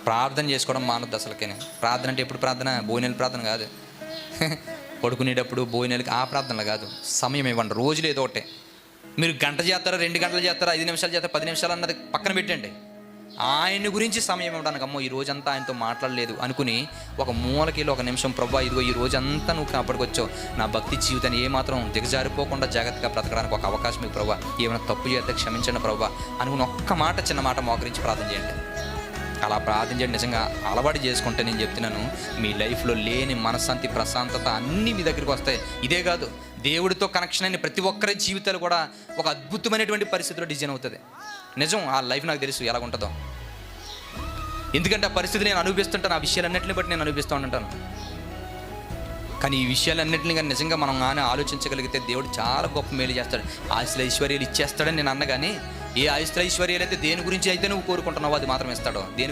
ప్రార్థన చేసుకోవడం మానొద్దు అసలుకేనే. ప్రార్థన అంటే ఎప్పుడు ప్రార్థన? భోజనాల ప్రార్థన కాదు, పడుకునేటప్పుడు భోజనాలకి ఆ ప్రార్థనలు కాదు. సమయం ఇవ్వండి, రోజులు ఏదో ఒకటే. మీరు గంట చేస్తారా, 2 గంటలు చేస్తారా, 5 నిమిషాలు చేస్తారా, 10 నిమిషాలు అన్నది పక్కన పెట్టండి. ఆయన గురించి సమయం ఇవ్వడానికి, అమ్మో ఈ రోజంతా ఆయనతో మాట్లాడలేదు అనుకుని ఒక మూలకి 1 నిమిషం, ప్రభువా ఇదిగో ఈ రోజంతా నువ్వు కాపాడుకొచ్చావు, నా భక్తి జీవితాన్ని ఏమాత్రం దిగజారిపోకుండా జాగ్రత్తగా బ్రతకడానికి ఒక అవకాశం మీకు ప్రభువా, ఏమైనా తప్పు చేస్తే క్షమించండి ప్రభువా అనుకుని ఒక్క మాట, చిన్న మాట మోకరించి ప్రార్థన చేయండి. అలా ప్రార్థన చేయండి. నిజంగా అలవాటు చేసుకుంటే నేను చెప్తున్నాను, మీ లైఫ్లో లేని మనశ్శాంతి, ప్రశాంతత అన్నీ మీ దగ్గరికి వస్తాయి. ఇదే కాదు, దేవుడితో కనెక్షన్ అయిన ప్రతి ఒక్కరి జీవితాలు కూడా ఒక అద్భుతమైనటువంటి పరిస్థితిలో డిజైన్ అవుతుంది. నిజం, ఆ లైఫ్ నాకు తెలుసు ఎలా ఉంటుందో. ఎందుకంటే ఆ పరిస్థితి నేను అనుభవిస్తుంటాను, ఆ విషయాలన్నింటిని బట్టి నేను అనుభవిస్తూ ఉంటాను. కానీ ఈ విషయాలన్నింటినీ కానీ నిజంగా మనం కానీ ఆలోచించగలిగితే దేవుడు చాలా గొప్ప మేలు చేస్తాడు. ఆస్తుల ఐశ్వర్యాలు ఇచ్చేస్తాడని నేను అన్నగాని, ఏ ఆస్తుల ఐశ్వర్యాలు అయితే దేని గురించి అయితే నువ్వు కోరుకుంటున్నావో అది మాత్రం ఇస్తాడో. దేని